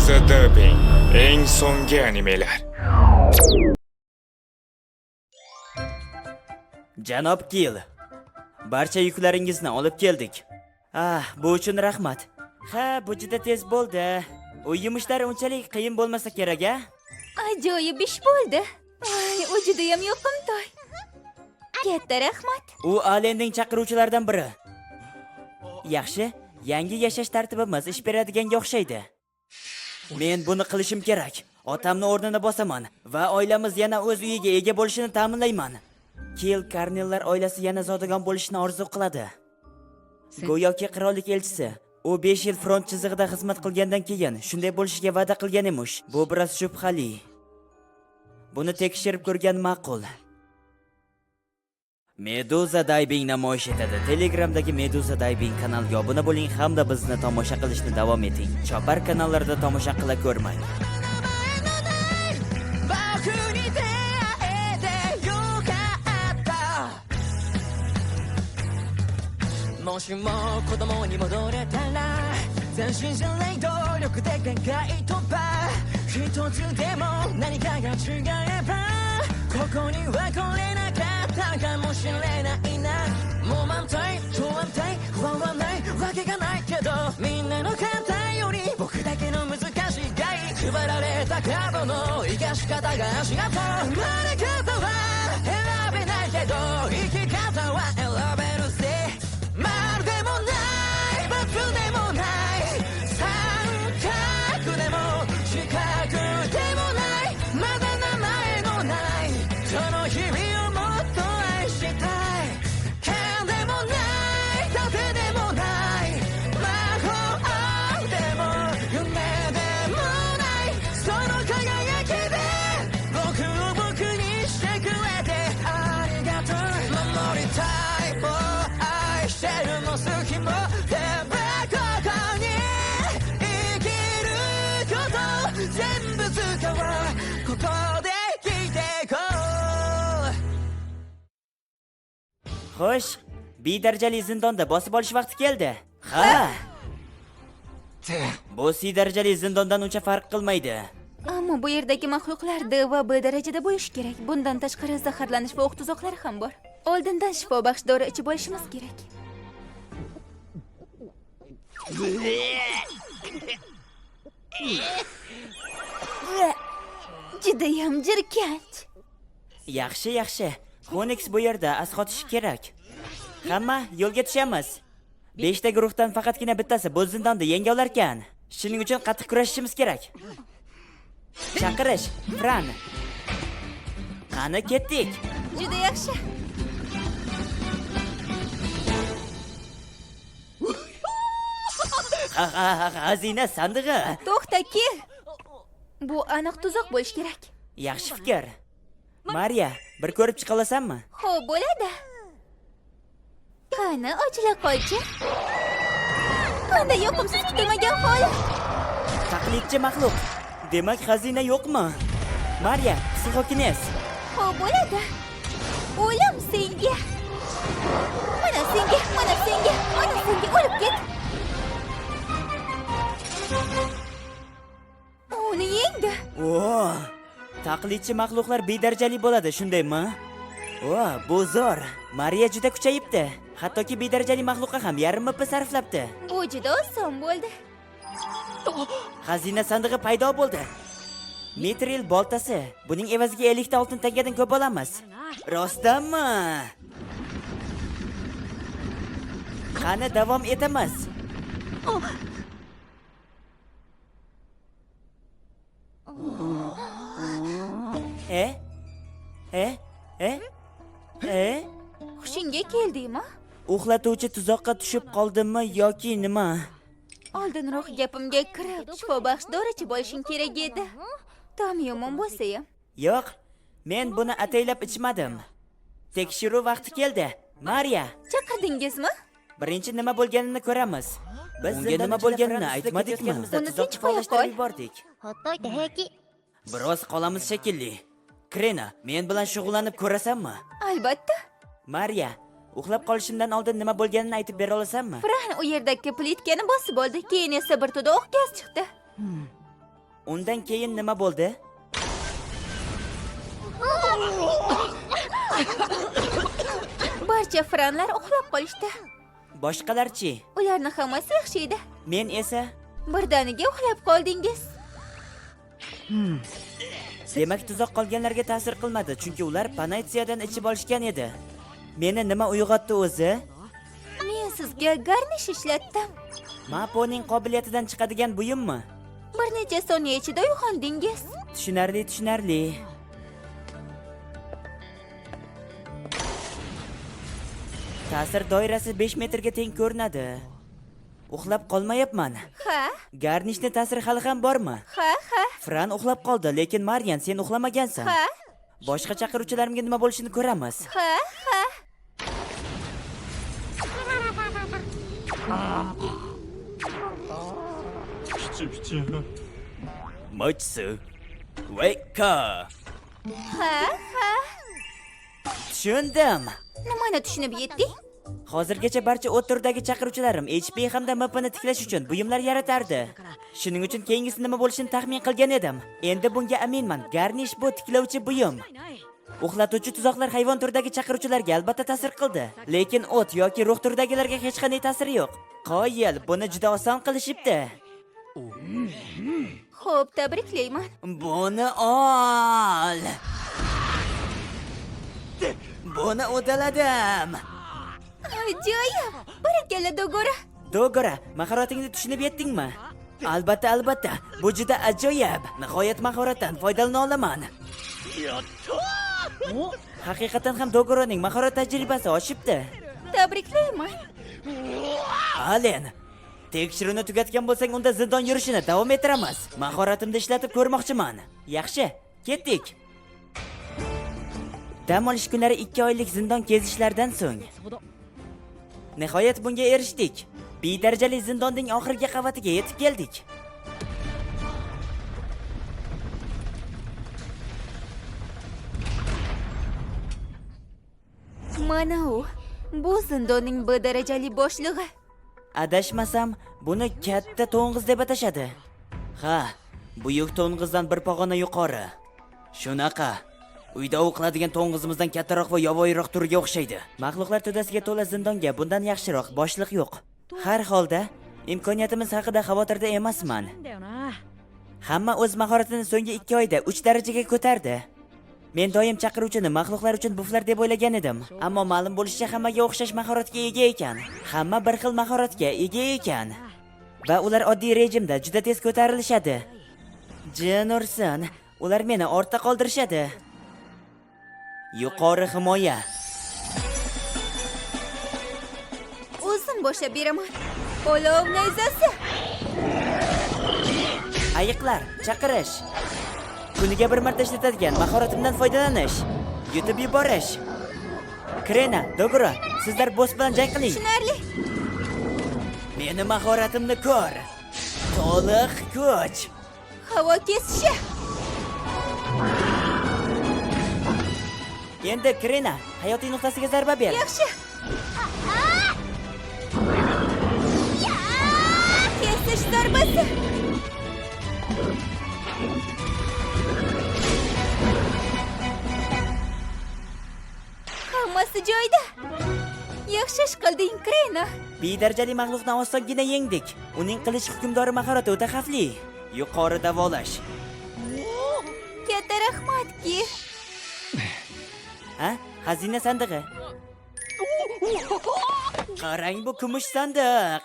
Medusa Dubbing. Eng so'nggi animelar. Janob Gil, barcha yuklaringizni olib keldik. Bu uchun rahmat. Bu juda tez bo'ldi. U yumushlari unchalik qiyin bo'lmasa kerak-a? Ajoyib ish bo'ldi. U juda ham yoqimtoy. Katta rahmat. U Alending chaqiruvchilaridan biri. Yaxshi, yangi yashash tartibimiz ish beradiganga o'xshaydi. Men buni qilishim kerak. Otamni o'rnini bosaman va oilamiz yana o'z uyiga ega bo'lishini ta'minlayman. Kil Karnellar oilasi yana zodagon bo'lishni orzu qiladi. Go'yoki qirollik elchisi. U 5 yil front chizig'ida xizmat qilgandan keyin shunday bo'lishiga va'da qilgan emish. Bu biroz shubhali. Buni tekshirib ko'rgan ma'qul. Medusa Diving namoyish etadi. Telegramdagi Medusa Diving kanaliga obuna bo'ling hamda bizni tomosha qilishni davom eting. Chopar kanallarida tomosha qila ko'rmang. もしも子供に戻れたら斬新じゃない努力で限界突破一つでも何かが違えばここには来れなかったかもしれないなもう満体不安定不安はないわけがないけどみんなの簡単より僕だけの難しいがい配られたカードの生かし方が足が生まれ方は選べないけど生き方は選べるぜまるでもない罰でもない三角でも四角でもないまだ名前のないその日々をもっと愛したい剣でもない盾でもない魔法でも夢でもないその輝きで僕を僕にしてくれてありがとう守りたいもう愛してるも好きも全部ここに生きること全部使おうここで生きていこう Xo'sh, B darajali zindonda bosib olish vaqti keldi. Ha. Bu C darajali zindondan uncha farq qilmaydi. Ammo bu yerdagi maxluqlar D va B darajada bo'lishi kerak. Bundan tashqari zaharlanish va o'q tuzoqlari ham bor. Oldindan shifo baxsh dori ichib olishimiz kerak. Judayam jirkanch. Yaxshi, yaxshi. Phoenix bu yerda asqotishi kerak. Hamma yo'lga tushamiz. 5 ta guruhdan faqatgina bittasi bu zindonni yenga olar ekan. Shuning uchun qattiq kurashishimiz kerak. Chaqirish, Fran. Qani ketdik. Juda yaxshi. Xazina sandig'i. To'xta, Kil. Bu aniq tuzoq bo'lish kerak. Yaxshi fikr. Mariya, bir ko'rib chiqa olasanmi? Xo'p, bo'ladi. Qani, ochila qolchi. Qanday yoqimsiz kutilmagan holat. Taqlidchi maxluq. Demak, xazina yo'qmi? Mariya, psixokinez. Xo'p, bo'ladi. O'lim senga. Mana senga, mana senga, mana senga o'lib ket. Uni yengdi. Taqlidchi maxluqlar B darajali bo'ladi, shundaymi? Bu zo'r. Mariya juda kuchayibdi. Hattoki B darajali maxluqqa ham yarim mp sarflabdi. U juda oson bo'ldi. Xazina sandig'i paydo bo'ldi. Metril boltasi. Buning evaziga 50 ta oltin tangadan ko'p olamiz. Rostdanmi? Qani davom etamiz. Hushingga keldingmi? Uxlatuvchi tuzoqqa tushib qoldimmi yoki nima? Oldinroq gapimga kirib, shifo baxsh dorichi bo'lishing kerak edi. Tom yomon bo'lsa ham. Yo'q, men buni ataylab ichmadim. Tekshiruv vaqti keldi. Mariya, Chaqirdingizmi? birinchi nima bo'lganini ko'ramiz. Biz unga nima bo'lganini aytmadikmi? Uni Tuzoq tinch qo'ya faolashtirib qo'y. yubordik. ほっといて平気 Biroz qolamiz shekilli. Krena, men bilan shug'ullanib ko'rasanmi? Albatta. Mariya, uxlab qolishimdan oldin nima bo'lganini aytib bera olasanmi? Fran u yerdagi plitkani bosib oldi, keyin esa bir to'da o'q gaz chiqdi. Undan keyin nima bo'ldi? Barcha franlar uxlab qolishdi. Boshqalarchi? Ularni hammasi yaxshi edi. Men esa Birdaniga uxlab qoldingiz. demak tuzoq qolganlarga ta'sir qilmadi, chunki ular panatsiyadan ichib olishgan edi. Meni nima uyg'otdi o'zi? Men sizga garnish ishlatdim. Maponing qobiliyatidan chiqadigan buyummi? Bir necha soniya ichida uyg'ondingiz. Tushunarli. Ta'sir doirasi 5 metrga teng ko'rinadi. Uxlab qolmayapman. Ha? Garnishni ta'siri hali ham bormi? Ha? Fran uxlab qoldi, lekin Marian sen uxlamagansan. Ha? Boshqa chaqiruvchilarimga nima bo'lishini ko'ramiz. Ha? Mochsu. Wake up. Ha? Tushundim. Nimani tushunib yetding? Hozirgacha barcha o't turidagi chaqiruvchilarim HP hamda MPni tiklash uchun buyumlar yaratardi. Shuning uchun keyingisi nima bo'lishini taxmin qilgan edim. Endi bunga aminman. Garnish bu tiklovchi buyum. Uxlatuvchi tuzoqlar hayvon turidagi chaqiruvchilarga albatta ta'sir qildi, lekin o't yoki ruh turidagilarga hech qanday ta'siri yo'q. Qoyil, buni juda oson qilishibdi. Xo'p, tabriklayman. Buni ol. Buni uddaladim. Ajoyib! Barakalla Dogora. Dogora, mahoratingni tushunib yetdingmi? Albatta, bu juda ajoyib. Nihoyat mahoratdan foydalana olaman. Haqiqatan ham Dogoroning mahorat tajribasi oshibdi. Tabriklayman. Alen, tekshiruvni tugatgan bo'lsang, unda zindon yurishini davom ettiramiz. Mahoratimni ishlatib ko'rmoqchiman. Yaxshi, ketdik. Dam olish kunlari 2 oylik zindon kezishlardan so'ng nihoyat bunga erishdik. B darajali zindonning oxirgi qavatiga yetib keldik. Mana u, bu zindonning B darajali boshlig'i. Adashmasam, buni katta to'ng'iz deb atashadi. Ha, buyuk to'ng'izdan bir pog'ona yuqori. Shunaqa. Uyda o'qiladigan to'ng'izimizdan kattaroq va yovvoyiroq turiga o'xshaydi. Maxluqlar to'dasiga to'la zindonga bundan yaxshiroq boshliq yo'q. Har holda, imkoniyatimiz haqida xavotirda emasman. Hamma o'z mahoratini so'nggi 2 oyda 3 darajaga ko'tardi. Men doim chaqiruvchini maxluqlar uchun buflar deb o'ylagan edim, ammo ma'lum bo'lishicha hammaga o'xshash mahoratga ega ekan. Hamma bir xil mahoratga ega ekan. Va ular oddiy rejimda juda tez ko'tarilishadi. Jin ursin, ular meni ortda qoldirishadi. Yuqori himoya. O'zim boshlab beraman. Olov nayzasi. Ayiqlar, chaqirish. Kuniga bir marta ishlatadigan mahoratimdan foydalanish. Yutib yuborish. Krena, Dogora, sizlar boss bilan jang qiling. Tushunarli. Meni mahoratimni ko'r. To'liq kuch. Havo kesishi. Endi Krena, hayotiy nuqtasiga zarba ber. Yaxshi. Kesish zarbasi. Hammasi joyida. Yaxshi ish qilding, Krena. B darajali maxluqni osongina yengdik. Uning qilish hukmdori mahorati o'ta xavfli. Yuqori davolash. Katta rahmatki. Ha? Xazina sandig'i. Qarang, bu kumush sandiq.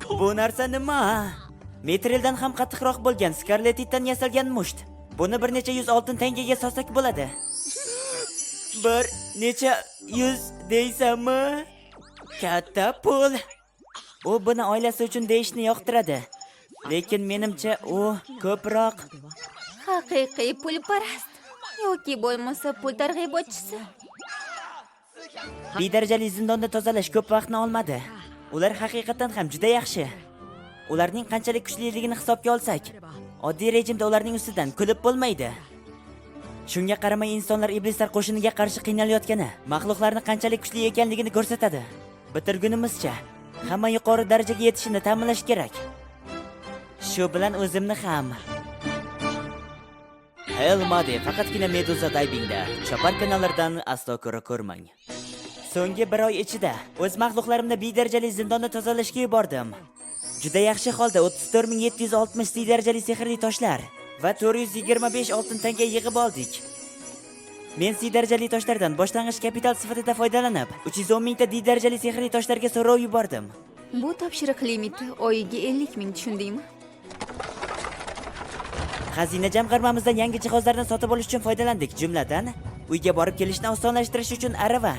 Bu narsa nima? Metrildan ham qattiqroq bo'lgan skarletitdan yasalgan musht. Buni bir necha yuz oltin tangaga sotsak bo'ladi. Bir necha yuz deysanmi? Katta pul. U buni oilasi uchun deyishni yoqtiradi. Lekin menimcha u ko'proq Haqiqiy pulparast yoki bo'lmasa pul targ'ibotchisi. B darajali zindonda tozalash ko'p vaqtni olmadi. Ular haqiqatan ham juda yaxshi. Ularning qanchalik kuchliligini hisobga olsak, oddiy rejimda ularning ustidan kulib bo'lmaydi. Shunga qaramay insonlar iblislar qo'shiniga qarshi qiynalayotgani maxluqlarning qanchalik kuchli ekanligini ko'rsatadi. Bitirgunimizcha hamma yuqori darajaga yetishini ta'minlash kerak. shu bilan o'zimni ham. Hell Mode faqatgina Meduza Diving'da chopar kanallaridan aslo ko'rmang. So'nggi 1 oy ichida o'z maxluqlarimni B darajali zindonni tozalashga yubordim. Juda yaxshi holda 34760 C darajali sehrli toshlar va 425 oltin tanga yig'ib oldik. Men C darajali toshlardan boshlang'ich kapital sifatida foydalanib, 310 mingta D darajali sehrli toshlarga so'rov yubordim. Bu topshiriq limiti oyiga 50 ming, tushundingmi? Xazina jamg'armamizdan yangi jihozlarni sotib olish uchun foydalandik, jumladan uyga borib kelishni osonlashtirish uchun arava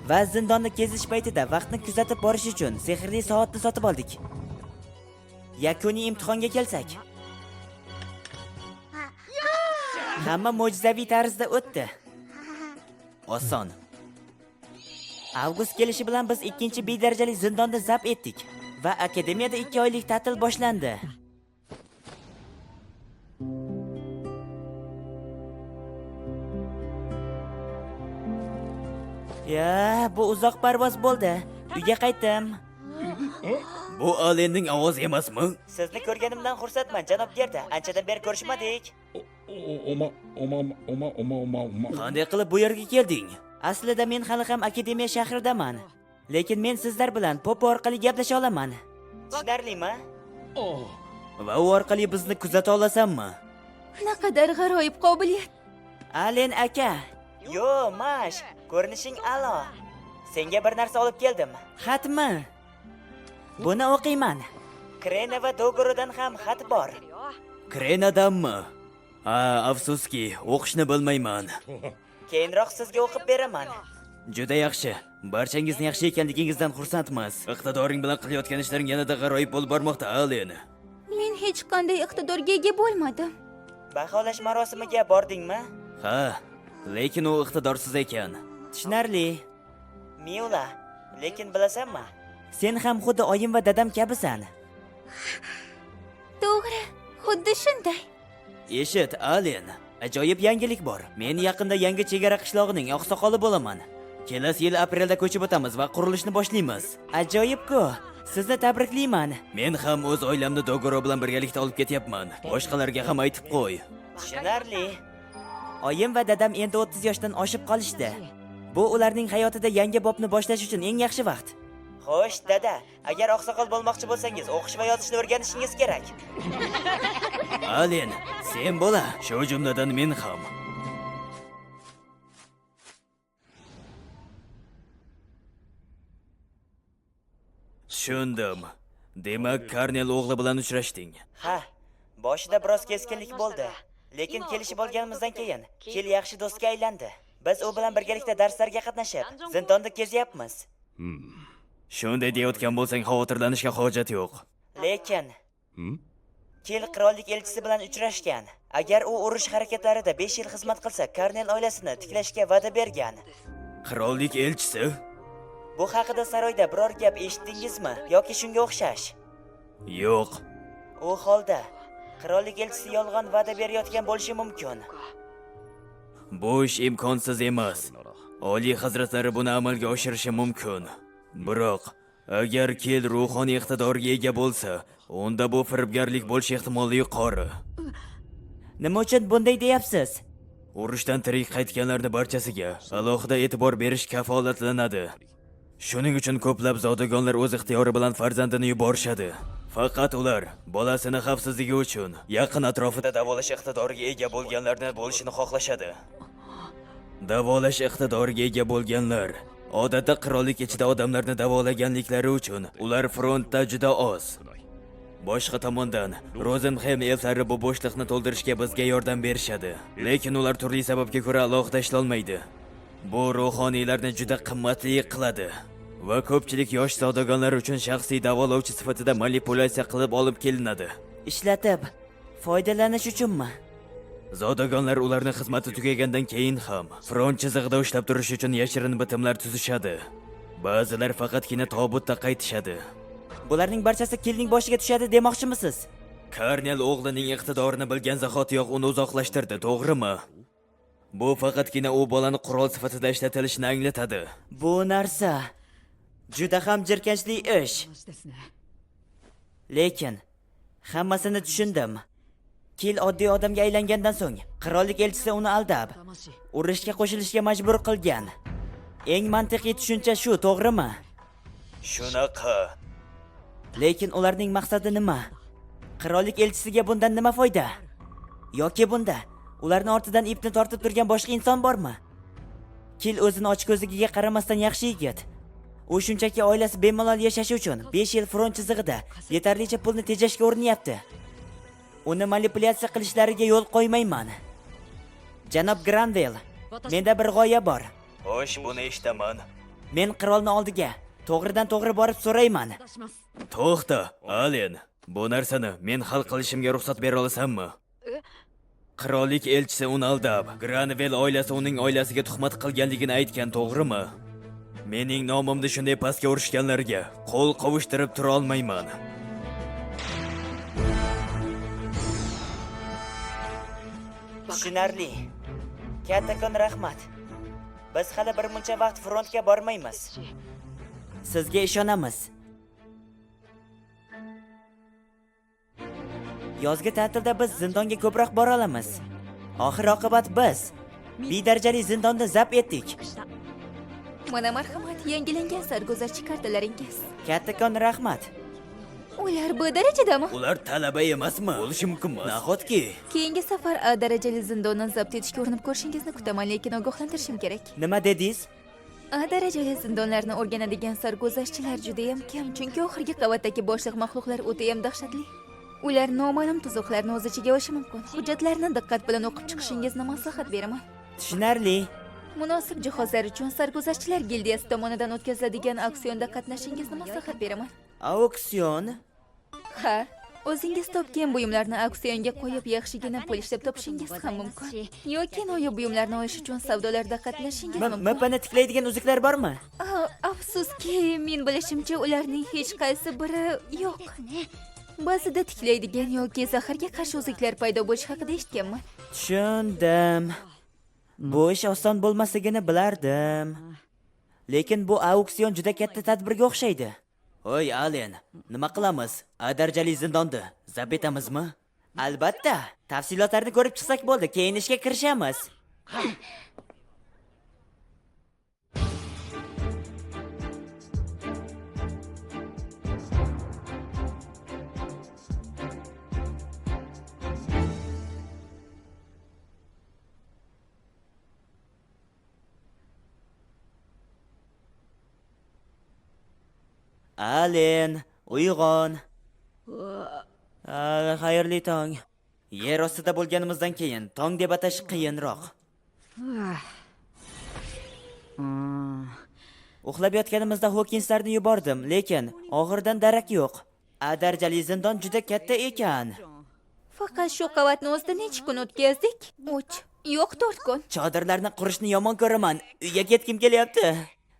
va zindonni kezish paytida vaqtni kuzatib borish uchun sehrli soatni sotib oldik. Yakuniy imtihonga kelsak, hamma mo'jizaviy tarzda o'tdi. Oson. Avgust kelishi bilan biz 2-chi B darajali zindonni zabt etdik va akademiyada 2 oylik ta'til boshlandi. Ya, bu uzoq parvoz bo'ldi. Uyga qaytdim. Bu Alenning ovozi emasmi? Sizni ko'rganimdan xursandman, janob Gerda. Anchadan beri ko'rishmadik. Qanday qilib bu yerga kelding? Aslida men hali ham akademiya shahridaman. Lekin men sizlar bilan pop orqali gaplasha olaman. Tushunarlimi? Va u orqali bizni kuzata olasanmi? Naqadar g'aroyib qobiliyat. Alen aka. Yo, Mash, ko'rinishing a'lo. Senga bir narsa olib keldim. Xatmi? Buni o'qiyman. Krena va Dogorodan ham xat bor. Krenadanmi? Afsuski, o'qishni bilmayman. Keyinroq sizga o'qib beraman. Juda yaxshi. Barchangizni yaxshi ekanligingizdan xursandmiz. Iqtidoring bilan qilayotgan ishlaring yanada g'aroyib bo'lib bormoqda, Alen. Men hech qanday iqtidorga ega bo'lmadim. Baholash marosimiga bordingmi? Ha, lekin u iqtidorsiz ekan. Tushunarli. Miula, lekin bilasanmi? Sen ham xuddi oyim va dadam kabisan. To'g'ri, xuddi shunday. Eshit, Alen, ajoyib yangilik bor. Men yaqinda yangi chegara qishlog'ining oqsoqoli bo'laman. Kelasi yil aprelda ko'chib o'tamiz va qurilishni boshlaymiz. Ajoyib-ku. Sizni tabriklayman. Men ham o'z oilamni Dogoro bilan birgalikda olib ketyapman. Boshqalarga ham aytib qo'y. Tushunarli. Oyim va dadam endi 30 yoshdan oshib qolishdi. Bu ularning hayotida yangi bobni boshlash uchun eng yaxshi vaqt. Xo'sh, dada, agar oqsoqol bo'lmoqchi bo'lsangiz, o'qish va yozishni o'rganishingiz kerak. Alen, sen bo'la, shu jumladan men ham. Tushundim. Demak, Karnel o'g'li bilan uchrashding. Ha, boshida biroz keskinlik bo'ldi, lekin kelishib olganimizdan keyin Kil yaxshi do'stga aylandi. Biz u bilan birgalikda darslarga qatnashib, zindonda kezyapmiz. Shunday deyotgan bo'lsang, xavotirlanishga hojat yo'q. Lekin Kil qirollik elchisi bilan uchrashgan. Agar u urush harakatlarida 5 yil xizmat qilsa, Karnel oilasini tiklashga va'da bergan. Qirollik elchisi? Bu haqida saroyda biror gap eshitdingizmi yoki shunga o'xshash? Yo'q. U holda qirollik elchisi yolg'on va'da berayotgan bo'lishi mumkin. Bu ish imkonsiz emas. Oliy hazratlari buni amalga oshirishi mumkin. Biroq, agar Kil ruhoniy iqtidorga ega bo'lsa, unda bu firibgarlik bo'lish ehtimoli yuqori. Nima uchun bunday deyapsiz? Urushdan tirik qaytganlarning barchasiga alohida e'tibor berish kafolatlanadi. Shuning uchun ko'plab zodagonlar o'z ixtiyori bilan farzandini yuborishadi. Faqat ular bolasini xavfsizligi uchun yaqin atrofida davolash iqtidoriga ega bo'lganlarni bo'lishini xohlashadi. Davolash iqtidoriga ega bo'lganlar odatda qirollik ichida odamlarni davolaganliklari uchun ular frontda juda oz. Boshqa tomondan, Rosenheim elflari bu bo'shliqni to'ldirishga bizga yordam berishadi, lekin ular turli sababga ko'ra alohida ishlolmaydi. Bu ruhoniylarni juda qimmatli qiladi va ko'pchilik yosh zodagonlar uchun shaxsiy davolovchi sifatida manipulyatsiya qilib olib kelinadi. Ishlatib, foydalanish uchunmi? Zodagonlar ularning xizmati tugagandan keyin ham front chizig'ida ushlab turish uchun yashirin bitimlar tuzishadi. Ba'zilar faqatgina tobutda qaytishadi. Bularning barchasi Kilning boshiga tushadi demoqchimisiz? Karnel o'g'lining iqtidorini bilgan zahotiyoq uni uzoqlashtirdi, to'g'rimi? Bu faqatgina u bolani qurol sifatida ishlatilishini anglatadi. Bu narsa juda ham jirkanchli ish. Lekin Hammasini tushundim. Kil oddiy odamga aylangandan so'ng, qirollik elchisi uni aldab, urushga qo'shilishga majbur qilgan. Eng mantiqiy tushuncha shu, to'g'rimi? Shunaqa. Lekin ularning maqsadi nima? Qirollik elchisiga bundan nima foyda? Yoki bunda ularning ortidan ipni tortib turgan boshqa inson bormi? Kil o'zini ochko'zligiga qaramasdan yaxshi yigit. U shunchaki oilasi bemalol yashashi uchun 5 yil front chizig'ida yetarlicha pulni tejashga uranyapti. Uni manipulyatsiya qilishlariga yo'l qo'ymayman. Janob Granville, menda bir g'oya bor. Xo'sh, buni eshitaman. Men qirolning oldiga to'g'ridan-to'g'ri borib so'rayman. To'xta, Alen. Bu narsani men hal qilishimga ruxsat bera olasanmi? Qirollik elchisi uni aldab, Granville oilasi uning oilasiga tuhmat qilganligini aytgan, to'g'rimi? Mening nomimda shunday pastga urishganlarga qo'l qovushtirib tura olmayman. Tushunarli. Kattakon rahmat. Biz hali bir muncha vaqt frontga bormaymiz. Sizga ishonamiz. Yozgi ta'tilda biz zindonga ko'proq bora olamiz. Oxir-oqibat biz bedarajali zindonni zabt etdik. Mana marhamat, yangilangan sarguzashtchi kartalaringiz. Kattakon rahmat. Ular B darajadami? Ular talaba emasmi? Bo'lishi mumkin emas. Nahotki? Keyingi safar A darajali zindonni zabt etishga urinib ko'rishingizni kutaman, lekin ogohlantirishim kerak. Nima dedingiz? A darajali zindonlarni o'rganadigan sarguzashtchilar juda ham kam, chunki oxirgi qavatdagi boshliq maxluqlar o'ta ham dahshatli. Ular noma'lum tuzuqlarni o'z ichiga olishi mumkin. Hujjatlarni diqqat bilan o'qib chiqishingizni maslahat beraman. Tushunarli. Munosib jihozlar uchun sarguzashtchilar gildiyasi tomonidan o'tkaziladigan auksionda qatnashishingizni maslahat beraman. Auksion? Ha, o'zingiz topgan buyumlarni auksionga qo'yib yaxshigina pul ishlab topishingiz ham mumkin. Yoki noyob buyumlarni olish uchun savdolarda qatnashishingiz mumkin. Mapani tiklaydigan uzuklar bormi? Afsuski, men bilishimcha ularning hech qaysi biri yo'q. Ba'zida tiklaydigan yoki zaharga qarshi uzuklar paydo bo'lishi haqida eshitganman. Tushundim. Bu ish oson bo'lmasligini bilardim. Lekin bu auksion juda katta tadbirga o'xshaydi. Oy, Alen, nima qilamiz? A darajali zindonni zabt etamizmi? Albatta. Tafsilotlarni ko'rib chiqsak bo'ldi, keyin ishga kirishamiz. Alen, uyg'on. Xayrli tong. Yer ostida bo'lganimizdan keyin tong deb atash qiyinroq. Uxlab yotganimizda Hawkinslarni yubordim, lekin oxirdan darak yo'q. A darajali zindon juda katta ekan. Faqat shu qavatni o'zida necha kun o'tkazdik? 3, yo'q 4 kun. Chodirlarni qurishni yomon ko'raman. Uyga ketkim kelyapti.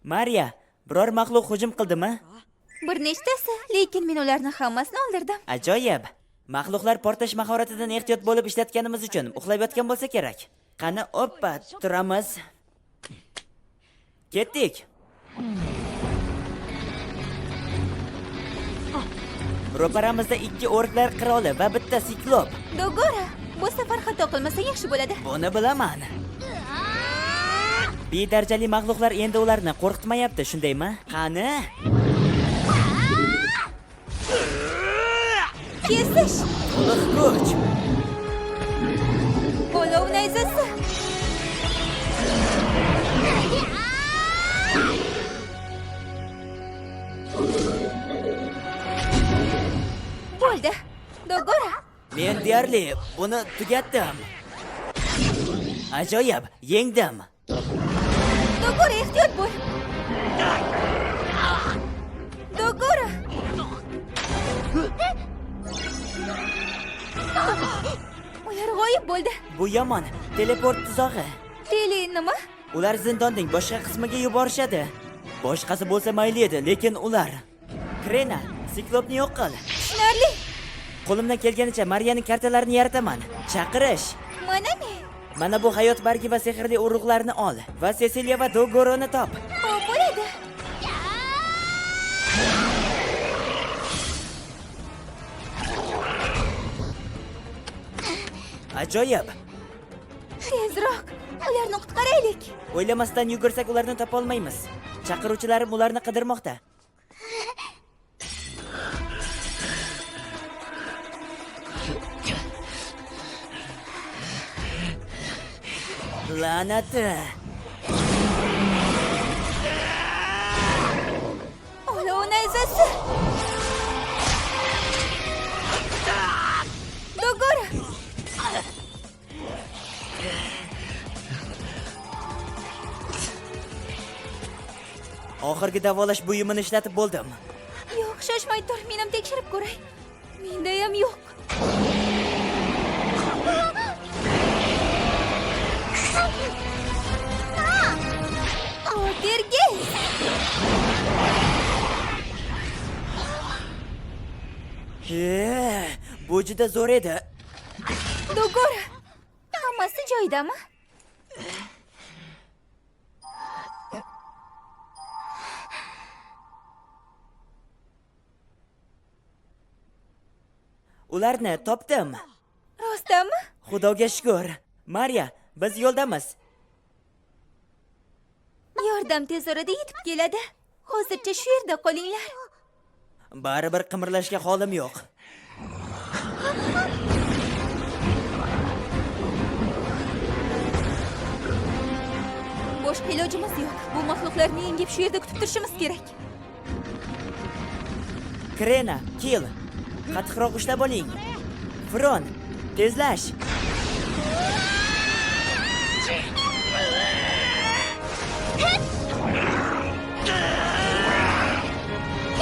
Mariya, biror maxluq hujum qildimi? Bir nechtasi, lekin men ularni hammasini o'ldirdim. Ajoyib. Maxluqlar portlash mahoratidan ehtiyot bo'lib ishlatganimiz uchun uxlab yotgan bo'lsa kerak. Qani, oppa, turamiz. Ketdik. Ro'paramizda 2 o'riklar qiroli va bitta siklop. Dogora, bu safar xato qilmasa yaxshi bo'ladi. Buni bilaman. Bedarajali maxluqlar endi ularni qo'rqitmayapti, shundaymi? Qani? Kesish! To'liq kuch. Olov nayzasi! Bo'ldi. Dogora. Men deyarli buni tugatdim. Ajoyib, yengdim. Dogora, ehtiyot bo'l. Dogora. Ular g'oyib bo'ldi. Bu yomon. Teleport tuzog'i. Tele nima? Ular zindonning boshqa qismiga yuborishadi. Boshqasi bo'lsa mayli edi, lekin ular. Krena, siklopni yo'q qil. Tushunarli. Qo'limdan kelganicha Mariyaning kartalarini yarataman. Chaqirish. Mana men. Mana bu hayot bargi va sehrli urug'larni ol va Cecilia va Dogoroni top. Xo'p, bo'ladi. Ajoyib. Tezroq, ularni qutqaraylik. O'ylamasdan yugursak ularni topa olmaymiz. Chaqiruvchilarim ularni qidirmoqda. La'nati. Olov nayzasi. Dogora. Oxirgi davolash buyumini ishlatib bo'ldim. Yo'q, shoshmay tur, men ham tekshirib ko'ray. Menda ham yo'q. O'tirgin. Bu juda zo'r edi. Dogora. Hammasi joyidami? Ularni topdim. Rostdanmi? Xudoga shukr. Mariya, biz yo'ldamiz. Yordam tez orada yetib keladi. Hozircha shu yerda qolinglar. Baribir qimirlashga holim yo'q. Boshqa ilojimiz yo'q. Bu mahluqlarni yengib shu yerda kutib turishimiz kerak. Krena, Kil. Qattiqroq ushlab oling. Fron, tezlash.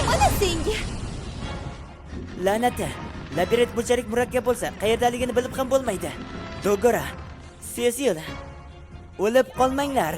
Mana senga. La'nati. Labirint bunchalik murakkab bo'lsa, qayerdaligini bilib ham bo'lmaydi. Dogora, Cecil. O'lib qolmanglar.